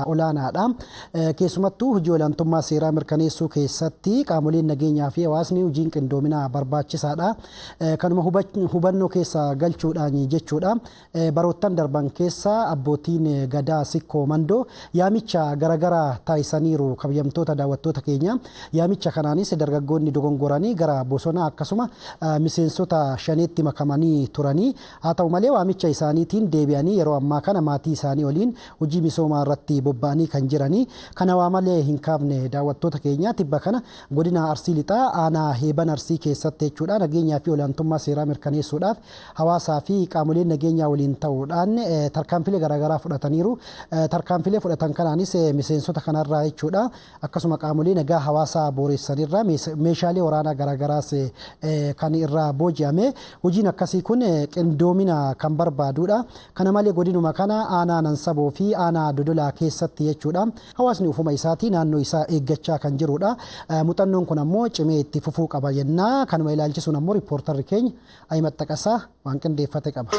olaanaadha. Keessumattuu hojii olaantummaa seeraa mirkaneessuu keessatti qaamoleen nageenyaa fi hawaasni hojiin qindoominaa barbaachisaadha. Kanuma hubannoo keessa galchuudhaan jechuudha. Baroottan darban keessa abbootiin gadaa sikkoo mandoo yaamicha garagaraa taasisaniiru kabajamtoota daawwattoota keenya. Yaamicha kanaanis dargaggoonni dogongoranii gara bosonaa akkasuma miseensota shaneetti makamanii turanii. Haa ta'u malee waamicha isaaniitiin deebi'anii yeroo ammaa kana maatii isaanii waliin hojii misoomaa irratti bobba'anii kan jiranii. Kana waa malee hin kaafne daawwattoota keenya tibba kana godina Arsii Lixaa aanaa Heeban Arsii keessatti jechuudha nageenyaa fi olaantummaa seeraa mirkaneessuudhaaf hawaasaa fi qaamoleen nageenyaa waliin ta'uudhaan tarkaanfilee garaagaraa fudhataniiru. Tarkaanfilee fudhatan kanaanis miseensota kanarraa jechuudha akkasuma qaamolee nagaa hawaasaa booressanirraa meeshaalee waraanaa garaagaraas kan irraa booji'ame. Hojiin akkasii kun qindoomina kan barbaadudha. Kana malee godinuma kana aanaa Nansaboo fi aanaa Dodolaa keessatti jechuudha hawaasni ufuma isaatii naannoo isaa eeggachaa kan jirudha. Muuxannoon kun ammoo cimee itti fufuu qaba jennaa. Kanuma ilaalchisuun ammoo riippoortarri keenya Ahimat Taqasaa waan qindeeffate qaba.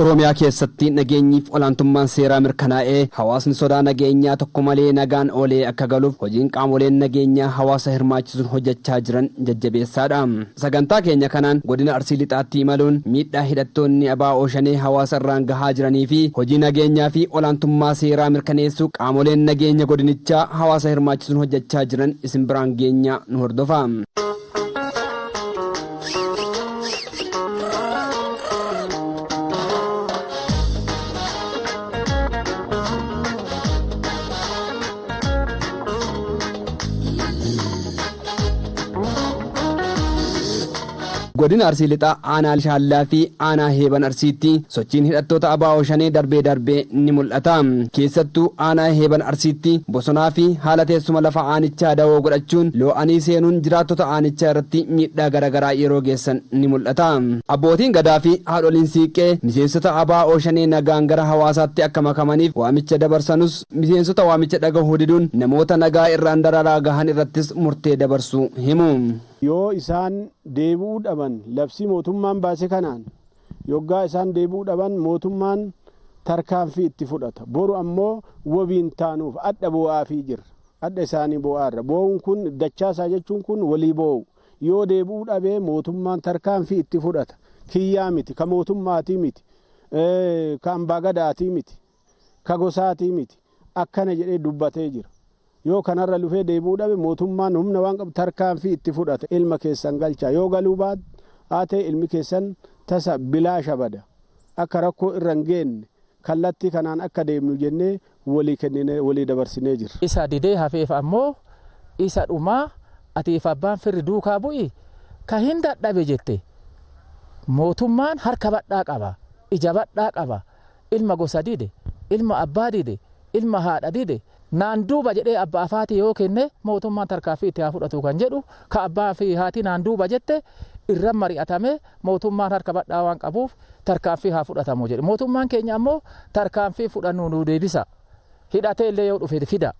Oromiyaa keessatti nageenyiif olaantummaan seeraa mirkanaa'ee hawaasni sodaa nageenyaa tokko malee nagaan oolee akka galuuf hojiin qaamoleen nageenyaa hawaasa hirmaachisuun hojjechaa jiran jajjabeessaadha. Sagantaa keenya kanaan godina Arsii Lixaatti imaluun miidhaa hidhattoonni ABO Shanee hawaasa irraan gahaa jiranii fi hojii nageenyaa fi olaantummaa seeraa mirkaneessuu qaamoleen nageenya godinichaa hawaasa hirmaachisuun hojjechaa jiran isin biraan geenya nu hordofa. godina Arsii Lixaa aanaa Shaallaa fi aanaa Heeban Arsiitti sochiin hidhattoota ABO Shanee darbee ni mul'ata. Keessattuu aanaa Heeban Arsiitti bosonaa fi haala teessuma lafa aanichaa dawoo godhachuun loo'anii seenuun jiraattota aanichaa irratti miidhaa garaagaraa yeroo geessan ni mul'ata. Abbootiin gadaa fi haadholiin siiqqee miseensota ABO Shanee nagaan gara hawaasaatti akka makamaniif waamicha dabarsanus miseensota waamicha dhagahuu diduun namoota nagaa irraan dararaa gahan irrattis murtee dabarsu himu. Yoo isaan deebi'uu dhaban labsii mootummaan baase kanaan yoggaa isaan deebi'uu dhaban mootummaan tarkaanfii itti fudhata. Boru ammoo wabiin taanuuf adda bo'aafii jira. Adda isaanii bo'aarra. Bo'uun kun dachaasaa jechuun kun walii bo'u. Yoo deebi'uu dhabee mootummaan tarkaanfii itti fudhata. Kiyyaa miti, ka mootummaatii miti, ka ambaa gadaatii miti, ka gosaatii miti. Akkana jedhee dubbatee jira. Yoo kanarra lufee deebi'uu dhabe mootummaan humna waan qabu tarkaanfii itti fudhata. Ilma keessan galchaa yoo galuu baate haa ta'e ilmi keessan tasa bilaasha bada. Akka rakkoo irra hin geenne kallattii kanaan akka deemnu jennee walii dabarsinee jirra. Isa didee hafeef ammoo isa dhumaa atiif abbaan firri duukaa bu'i ka hin dadhabe jette mootummaan harka badhaa qaba, ija badhaa qaba. Ilma gosa dide, ilma abbaa dide, ilma haadha dide. Naan duuba jedhee abbaa afaati yoo kenne mootummaan tarkaanfii itti haa fudhatu kan jedhu ka abbaa fi haati naan duuba jette irra mari'atame mootummaan harka badhaa waan qabuuf tarkaanfii haa fudhatamu jedhe. Mootummaan keenya ammoo tarkaanfii fudhannu nu deebisa. Hidhatee illee yoo dhufe fida.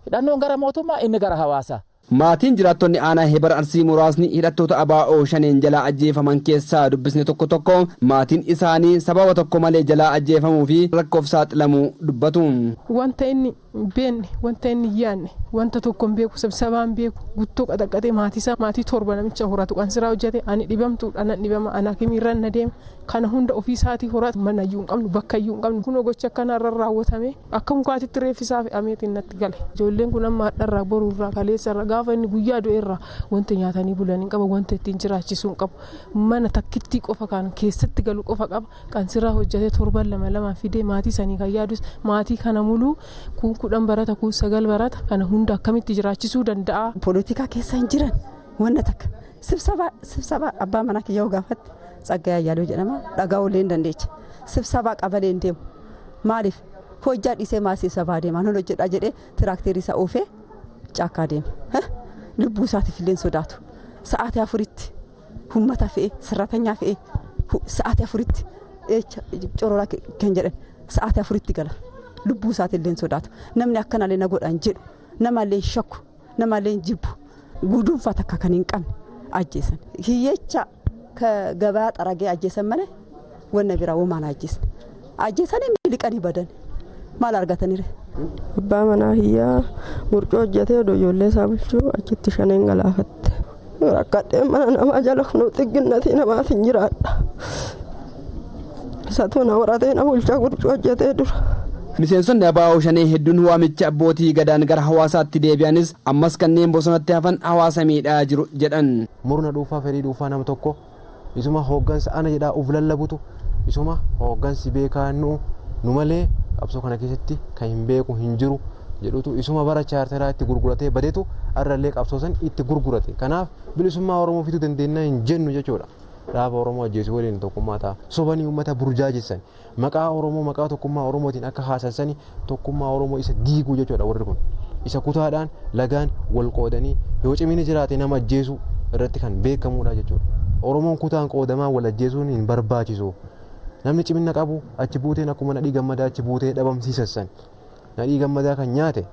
Hidhannoon gara mootummaa inni gara hawaasa. Maatiin jiraattonni aanaa Heeban Arsii muraasni hidhattoota ABO Shaneen jalaa ajjeefaman keessaa dubbisne tokko maatiin isaanii sababa tokko malee jalaa ajjeefamuu fi rakkoof saaxilamuu dubbatu. Wanta inni beenne, wanta inni yaanne, wanta tokko hin beeku, sabsabaan beeku, guttoo qaxaqatee maatii torba namicha horatu kan siraa hojjete ani dhibamtuudha nan dhibama ana kamiirran na deema kana hunda ofii isaatii horatu mana iyyuu hin qabnu bakka iyyuu hin qabnu kunoo gocha akkanarra raawwatame akka mukaatitti reeffisaa fe'ameetiin natti gale. Ijoolleen kun amma hadharraa boruurraa kaleessarra gaafa inni guyyaa du'eerraa wanta nyaatanii bulan hin qaba, wanta ittiin jiraachisuu hin qabu. Mana takkittii qofa kan keessatti galu qofa qaba. Kan siraa hojjetee torban lama fidee maatii sanii kan yaadus maatii kana muluu kun 10 barata kun 9 barata kana hunda akkamitti jiraachisuu danda'a. Politika keessa hin jiran wanta takka sibsaba abbaa manaa kiyyoo gaafatti Tsaggaayyaa Ayyaaloo jedhama dhagaa ollee hin dandeecha. Sibsabaa qabalee hin deemu. Maaliif hojjaa dhiisee maal sibsabaa deemaa nan hojjedhaa jedhee tiraakteerii isaa oofee caakkaa deema. Lubbuu isaatiif illee sodaatu. Sa'aatii 4tti uummata fe'ee sirratanyaa fe'ee sa'aatii 4tti corora kan jedhan sa'aatii 4tti gala lubbuu isaatillee sodaatu namni akkanallee na godhan jedhu namallee shakku namallee jibbu guduunfata akka kan hin qabne ajjeesan hiyyecha ka gabaa xaragee ajjeesan malee wanna biraa womaan ajjeesanii miliqanii badan maal argataniire. Abbaa manaa hiyyaa murcoo hojjetee ijoollee isaa bulchuu achitti shaneen galaafatte. Rakkadhee mana namaa jala kunuu xigginnatii namaatiin jiraadha. Isatu na horatee na bulchaa murcoo hojjetee dura. Miseensonni ABO shanee hedduun waamicha abbootii gadaan gara hawaasaatti deebi'anis ammas kanneen bosonatti hafan hawaasa miidhaa jiru jedhan. Murna dhuunfaa fedhii dhuunfaa nama tokko isuma hooggansa ana jedhaa uf lallabutu isuma hooggansi beekaa nu malee qabsoo kana keessatti kan hin beeku hin jiru jedhutu isuma bara chaarteraa itti gurguratee badeetu arrallee qabsoo san itti gurgurate. Kanaaf bilisummaa Oromoo fituu dandeenya hin jennu jechuudha. Dhaaba Oromoo ajjeesuu waliin tokkummaa ta'a. Sobanii uummata burjaajessan maqaa Oromoo maqaa tokkummaa Oromootiin akka haasasanii tokkummaa Oromoo isa diiguu jechuudha warri kun. Isa kutaadhaan lagaan wal qoodanii yoo cimini jiraate nama ajjeesuu irratti kan beekamudha jechuudha. Oromoon kutaan qoodamaa wal ajjeesuun hin barbaachisu. Namni cimina qabu achi buuteen akkuma nadhii gammadaa achi buutee dhabamsiisassan. Nadhii gammadaa kan nyaate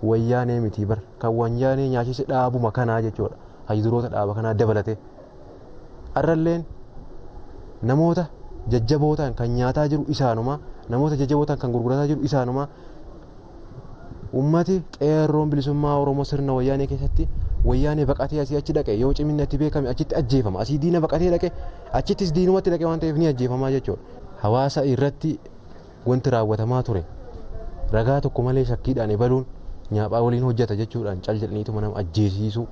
wayyaanee miti bar kan wayyaanee nyaachise dhaabuma kanaa jechuudha. Hayduroota dhaaba kanaa dabalate. Arralleen namoota jajjabootaan kan nyaataa jiru isaanuma namoota jajjabootaan kan gurgurataa jiru isaanuma ummati qeerroon bilisummaa Oromoo sirna wayyaanee keessatti wayyaanee baqatee asii achi dhaqe yoo ciminni itti beekame achitti ajjeefama asii diina baqatee dhaqe achittis diinumatti dhaqe waan ta'eef ni ajjeefamaa jechuudha. Hawaasa irratti wanti raawwatamaa ture ragaa tokko malee shakkiidhaan ebaluun nyaaphaa waliin hojjeta jechuudhaan cal jedhaniituma nama ajjeesiisu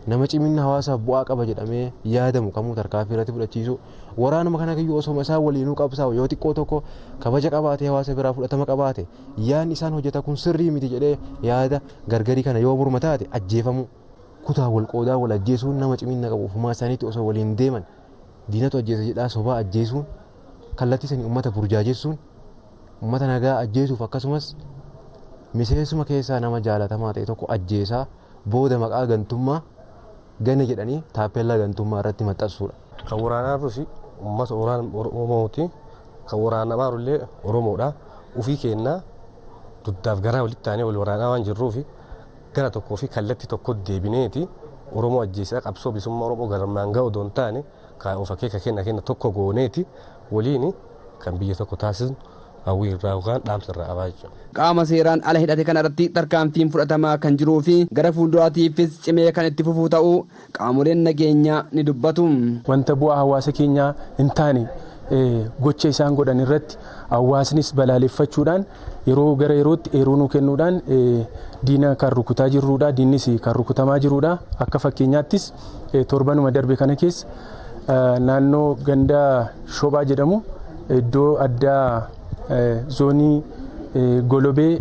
nama ciminna hawaasaaf bu'aa qaba jedhamee yaadamu kamuu tarkaanfii irratti fudhachiisu waraanuma kana kiyyuu osoo isaan waliinuu qabsaa'u yoo xiqqoo tokko kabaja qabaate hawaasa biraa fudhatama qabaate yaadni isaan hojjeta kun sirrii miti jedhee yaada gargarii kana yoo morma taate ajjeefamu kutaa wal qoodaa wal ajjeesuun nama ciminna qabu ofumaa isaaniitti osoo waliin deeman diinatu ajjeesa jedhaa sobaa ajjeesuun kallattii sanii uummata burjaajessuun uummata nagaa ajjeesuuf akkasumas miseensuma keessaa nama jaalatamaa ta'e tokko ajjeesaa booda maqaa gantummaa gane jedhanii taappellaa gantummaa irratti maxxansuudha. Kan waraanaa rusi uummata Oromooti. Kan waraanamaa illee Oromoodha. Ufii kennaa duddaaf garaa walitti taanee wal waraanaa waan jirruufi gara tokkoo fi kallattii tokko deebineeti Oromoo ajjeesaa qabsoo bilisummaa Oromoo garmaan ga'u odoon taane kan of akeeka kenna tokko gooneeti waliin kan biyya tokko taasisnu hawwii irraa yookaan dhaamsa irraa qabaa jechuudha. Qaama seeraan ala hidhate kanarratti tarkaanfiin fudhatamaa kan jiruu fi gara fuulduraatiifis cimee kan itti fufuu ta'uu qaamoleen nageenyaa ni dubbatu. Wanta bu'aa hawaasa keenyaa hin taane gocha isaan godhan irratti hawaasnis balaaleffachuudhaan yeroo gara yerootti eeruu nuu kennuudhaan diina kan rukutaa jirruudha diinnis kan rukutamaa jiruudha. Akka fakkeenyaattis torbanuma darbe kana keessa naannoo ganda Shobaa jedhamu iddoo addaa zoonii Golobee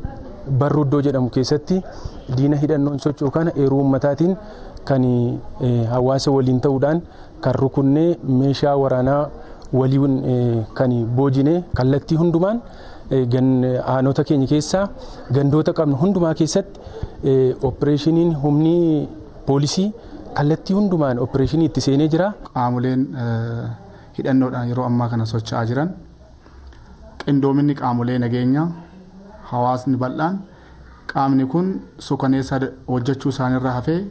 Barruddoo jedhamu keessatti diina hidhannoon socho'u kana eeruu ummataatiin kan hawaasa waliin ta'uudhaan kan rukunnee meeshaa waraanaa waliin kan boojine kallattii hundumaan aanota keenya keessaa gandoota qabnu hundumaa keessatti opereeshiniin humni poolisii kallattii hundumaan opereeshinii itti seenee jira. Qaamoleen hidhannoodhaan yeroo ammaa kana socho'aa jiran qindoominni qaamolee nageenyaa hawaasni bal'aan qaamni kun suukaneessa hojjechuu isaaniirraa hafee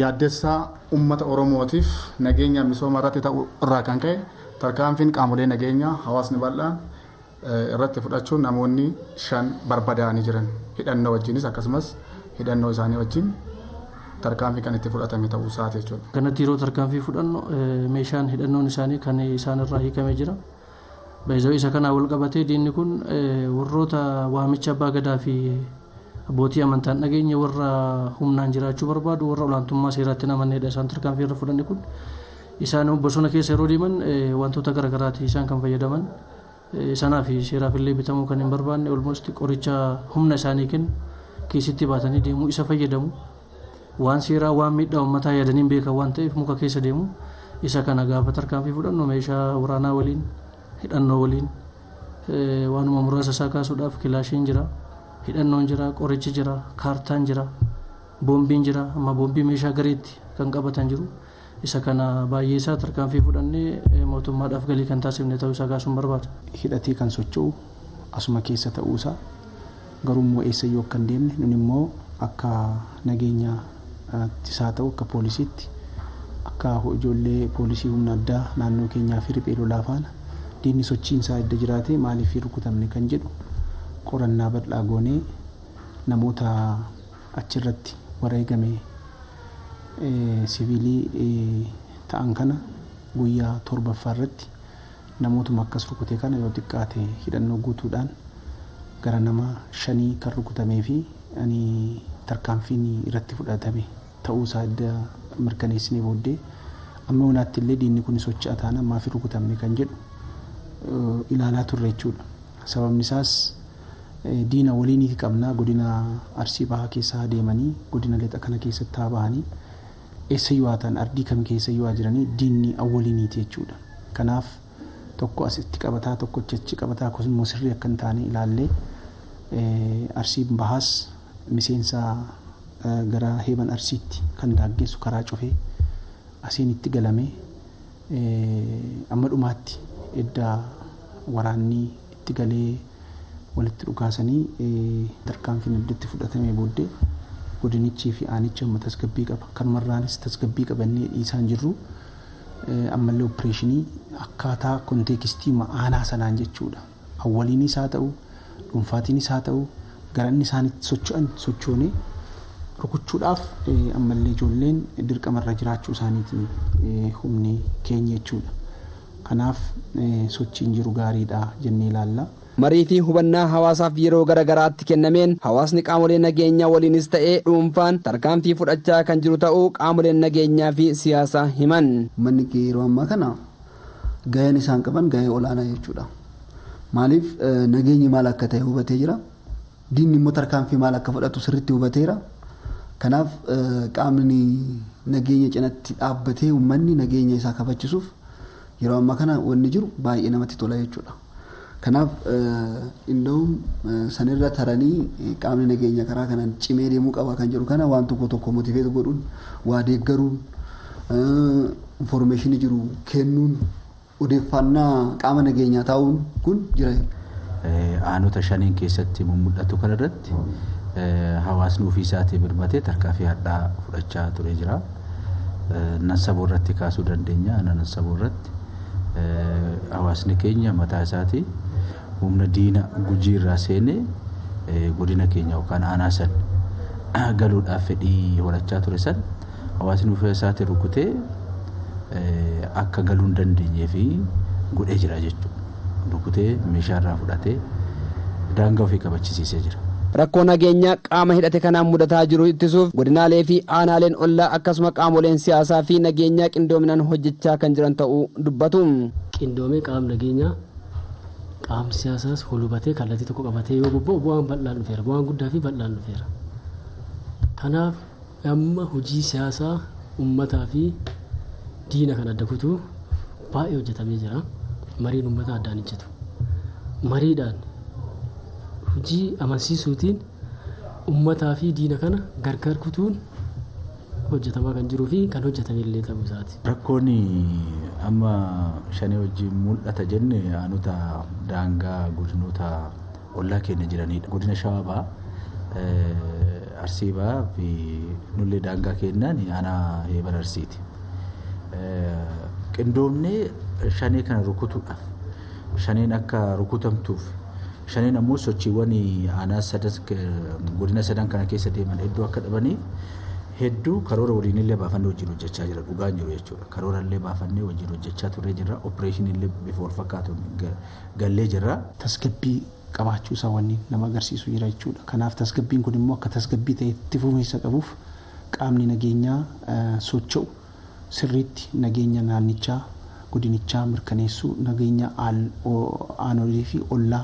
yaaddessaa uummata Oromootiif nageenya misooma irratti ta'u irraa kan ka'e tarkaanfiin qaamolee nageenyaa hawaasni bal'aan irratti fudhachuun namoonni 5 barbadaa'anii jiran hidhannoo wajjinis akkasumas hidhannoo isaanii wajjin tarkaanfii kan itti fudhatame ta'uu isaati jechuudha. Kanatti yeroo tarkaanfii fudhannu meeshaan hidhannoon isaanii kan isaanirraa hiikamee jira. Baay'ee isa kana wal qabatee diinni kun warroota waamicha abbaa gadaa fi abbootii amantaan dhageenya warra humnaan jiraachuu barbaadu warra olaantummaa seeraatti namanneedha isaan tarkaanfii irra fudhanne kun isaan bosona keessa yeroo deeman wantoota garaagaraati isaan kan fayyadaman sanaa fi seeraaf illee bitamuu kan hin barbaanne olmosti qoricha humna isaanii kennu keessatti baatanii deemuu isa fayyadamu waan seeraa waan miidhaa uummataa yaadaniin beekan waan ta'eef muka keessa deemu isa kana gaafa tarkaanfii fudhannu meeshaa waraanaa waliin hidhannoo waliin waanuma muraasa isaa kaasuudhaaf kilaashiin jira hidhannoon jira qorichi jira kaartaan jira boombiin jira amma boombii meeshaa gareetti kan qabatan jiru isa kana baay'ee isaa tarkaanfii fudhannee mootummaadhaaf galii kan taasifne ta'uu isaa kaasuun barbaada. Hidhatee kan socho'u asuma keessa ta'uusaa garuu immoo eessayyuu akka hin deemne nun immoo akka nageenyaattis haa ta'u akka poolisiitti akka ijoollee poolisii humna addaa naannoo keenyaa fi riphee lolaa faana diinni sochiinsaa edda jiraate maaliif rukutamne kan jedhu qorannaa bal'aa goonee namoota achirratti wareegame siviilii ta'an kana guyyaa torbaffaa irratti namootuma akkas rukute kana yoo xiqqaate hidhannoo guutuudhaan gara nama 5 kan rukutamee fi ani tarkaanfiin irratti fudhatame ta'uusaa edda mirkaneessinee booddee amma wanaatti illee diinni kun socho'aa taana maaf rukutamne kan jedhu ilaalaa turre jechuudha. Sababni isaas diina waliinii qabnaa godina Arsii Bahaa keessa deemanii godina Lixa kana keessatti haa bahanii eessayyuu haa ta'an ardii kam keessayyuu haa jiranii diinni awwaliiniiti jechuudha. Kanaaf tokko asitti qabataa tokko achi qabataa akkasumas sirrii akka hin taane ilaallee Arsii Bahaas miseensa gara Heeban Arsiitti kan daaggeessu karaa cufee asiin itti galamee amma dhumaatti edda waraanni itti galee walitti dhukaasanii tarkaanfiin iddatti fudhatamee booddee godinichii fi aanicha amma tasgabbii qaba. Kanumarraanis tasgabbii qabannee dhiisaan jirru ammallee opereeshinii akkaataa konteekistii aanaa sanaan jechuudha. Awwaliinis haa ta'u dhuunfaatiinis haa ta'u garanni isaanitti socho'an sochoonee rukuchuudhaaf ammallee ijoolleen dirqamarra jiraachuu isaaniitiin humni keenya jechuudha. Kanaaf sochiin jiru gaariidha jennee ilaalla. Marii fi hubannaa hawaasaaf yeroo garagaraatti kennameen hawaasni qaamolee nageenyaa waliinis ta'ee dhuunfaan tarkaanfii fudhachaa kan jiru ta'uu qaamoleen nageenyaa fi siyaasaa himan. Manni yeroo ammaa kana gaheen isaan qaban gahee olaanaa jechuudha. Maaliif nageenyi maal akka ta'e hubatee jira. Diinni immoo tarkaanfii maal akka fudhatu sirriitti hubateera. Kanaaf qaamni nageenya cinatti dhaabbatee uummanni nageenya isaa kabachisuuf yeroo ammaa kana wanni jiru baay'ee namatti tola jechuudha. Kanaaf inda'uun sanirra taranii qaamni nageenya karaa kanaan cimee deemuu qaba kan jedhu kana waan tokko motiveet godhuun waa deeggaruun informaashinii jiru kennuun odeeffannaa qaama nageenyaa taa'uun kun jira. Aanota 5 keessatti mul'atu kanarratti hawaasni ofii isaatii birmatee tarkaanfii hadhaa fudhachaa ture jira. Nansaboo irratti kaasuu dandeenya. Nansaboo irratti hawaasni keenya mataa isaatii humna diina Gujii irraa seenee godina keenya yookaan aanaa san galuudhaaf fedhii horachaa ture san hawaasni ofii isaatii rukutee akka galuu hin dandeenyee fi godhee jira jechuudha. Rukutee meeshaa irraa fudhatee daangaa ofii kabachisiisee jira. Rakkoo nageenyaa qaama hidhate kanaan mudataa jiru ittisuuf godinaalee fi aanaaleen ollaa akkasuma qaamoleen siyaasaa fi nageenyaa qindoominaan hojjechaa kan jiran ta'uu dubbatu. Qindoomee qaama nageenyaa qaamni siyaasaas hubatee kallattii tokko qabatee yoo bobba'u bu'aan bal'aan dhufeera. Bu'aan guddaa fi bal'aan dhufeera. Kanaaf amma hojii siyaasaa uummataa fi diina kan adda kutuu baay'ee hojjetamee jira. Mariin uummataa addaan hojjetu. Mariidhaan hojii amansiisuutiin uummataa fi diina kana gargar kutuun hojjetamaa kan jiruu fi kan hojjetame illee ta'uu isaati. Rakkoon amma 5 wajjin mul'ata jenne aanota daangaa godinoota ollaa keenya jiranidha. Godina Shawaa Bahaa, Arsii Bahaa fi nullee daangaa keenyaan aanaa Heeban Arsiiti. Qindoomnee 5 kana rukutuudhaaf 5 akka rukutamtuuf 5 ammoo sochiiwwan aanaa godina 3 kana keessa deeman hedduu akka dhabanii hedduu karoora waliin illee baafannee wajjin hojjechaa jira. Dhugaan jiru jechuudha. Karoora illee baafannee wajjin hojjechaa turre jirra. Opereeshinii illee bifa wal fakkaatuun gallee jirra. Tasgabbii qabaachuu isaa wanni nama agarsiisu jira jechuudha. Kanaaf tasgabbiin kun immoo akka tasgabbii ta'e itti fufiinsa qabuuf qaamni nageenyaa socho'u sirriitti nageenya naannichaa godinichaa mirkaneessuu nageenya aanolee fi ollaa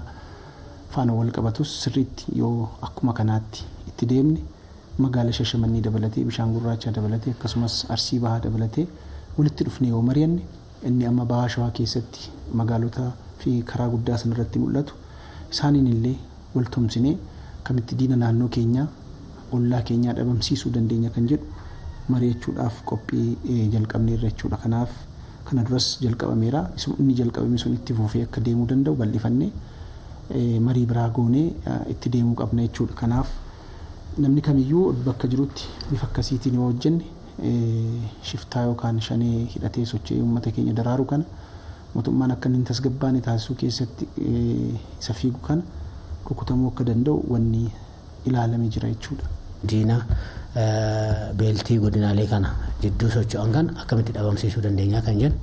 faana wal qabatus sirriitti yoo akkuma kanaatti itti deemne magaala Shashamannii dabalatee bishaan gurraacha dabalatee akkasumas Arsii Bahaa dabalatee walitti dhufnee yoo mari'anne inni amma Bahaa Shawaa keessatti magaalota fi karaa guddaa sanarratti mul'atu isaaniin illee wal tumsinee kamitti diina naannoo keenyaa ollaa keenyaa dhabamsiisuu dandeenya kan jedhu mari'achuudhaaf qophii jalqabneerra jechuudha. Kanaaf kana duras jalqabameera. Inni jalqabame sun itti fufee akka deemuu danda'u bal'ifannee marii biraa goonee itti deemuu qabna jechuudha. Kanaaf namni kamiyyuu bakka jirutti bifa akkasiitiin yoo hojjenne shiftaa yookaan shanee hidhatee socho'ee uummata keenya daraaru kana mootummaan akka inni tasgabbaa'ee taasisuu keessatti isa fiigu kana rukutamuu akka danda'u wanni ilaalamee jira jechuudha. Diina beeltii godinaalee kana jidduu socho'an kan akkamitti dhabamsiisuu dandeenya kan jennu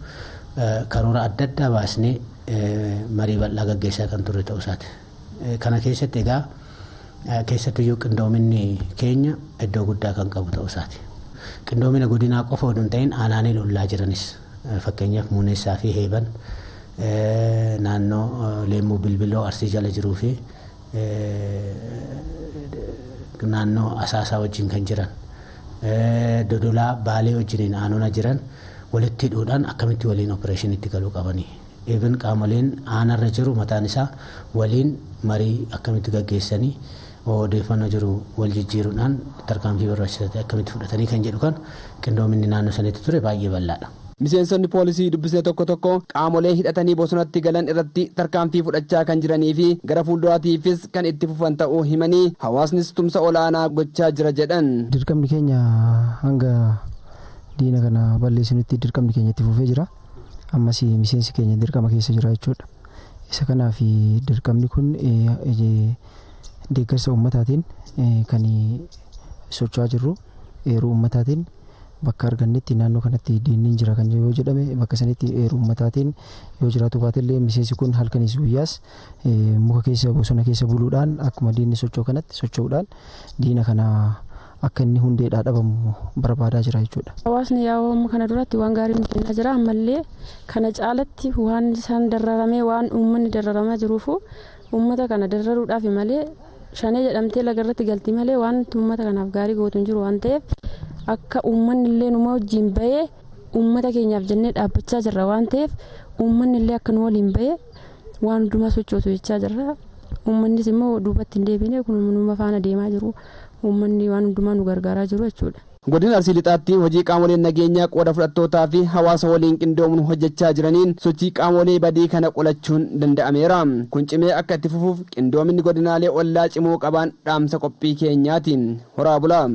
karoora adda addaa baasnee marii bal'aa gaggeessaa kan turre ta'uu isaati. Kana keessatti egaa keessattiyyuu qindoominni keenya iddoo guddaa kan qabu ta'uu isaati. Qindoomina godinaa qofa odoo hin ta'in aanaaleen ollaa jiranis fakkeenyaaf Muuneessaa fi Heeban naannoo Leemmuu Bilbiloo Arsii jala jiruu fi naannoo Asaasaa wajjin kan jiran Dodolaa Baalee wajjiniin aanona jiran walitti hidhuudhaan akkamitti waliin opereeshinitti galuu qabanii. Even qaamoleen aanarra jiru mataan isaa waliin marii akkamitti gaggeessanii odeeffannoo jiru wal jijjiiruudhaan tarkaanfii barbaachisaa ta'e akkamitti fudhatanii kan jedhu kan qindoominni naannoo sanitti ture baay'ee bal'aadha. Miseensonni poolisii dubbisne tokko tokko qaamolee hidhatanii bosonatti galan irratti tarkaanfii fudhachaa kan jiranii fi gara fuulduraatiifis kan itti fufan ta'uu himanii hawaasnis tumsa olaanaa gochaa jira jedhan. Dirqamni keenya hanga diina kana balleessinutti dirqamni keenya itti fufee jira. Ammas miseensi keenya dirqama keessa jira jechuudha. Isa kanaaf dirqamni kun deeggarsa uummataatiin kan socho'aa jirru eeruu uummataatiin bakka argannetti naannoo kanatti diinni jira kan yoo jedhame bakka sanitti eeruu uummataatiin yoo jiraatu baatellee miseensi kun halkanis guyyaas muka keessa bosona keessa buluudhaan akkuma diinni socho'u kanatti socho'uudhaan diina kana akka inni hundeedhaa dhabamu barbaadaa jira jechuudha. Hawaasni yaa'oo kana duratti waan gaarii nuti jira ammallee kana caalatti waan isaan darraramee waan uummanni darraramaa jiruufu uummata kana darraruudhaaf malee shanee jedhamtee lagarratti galtii malee waan uummata kanaaf gaarii gootu hin jiru waan ta'eef akka uummanni illee numa wajjin bahee uummata keenyaaf jennee dhaabbachaa jirra waan ta'eef uummanni illee akka nu waliin bahee waan hundumaa sochootu jechaa jirra. Uummannis immoo duubatti hin deebine kun numa faana deemaa jiru. Uummanni waan hundumaa nu gargaaraa jiru jechuudha. Godina Arsii Lixaatti hojii qaamoleen nageenyaa qooda fudhattootaa fi hawaasa waliin qindoomuun hojjechaa jiraniin sochii qaamolee badii kana qolachuun danda'ameera. Kun cimee akka itti fufuuf qindoominni godinaalee ollaa cimoo qabaan dhaamsa qophii keenyaatiin horaa bulaa.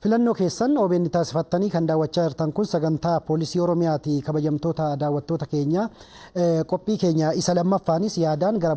filannoo keessan OBN taasifattanii kan daawwachaa jirtan kun sagantaa poolisii Oromiyaati. Kabajamtoota daawwattoota keenya qophii keenya isa lammaffaanis yaadaan gara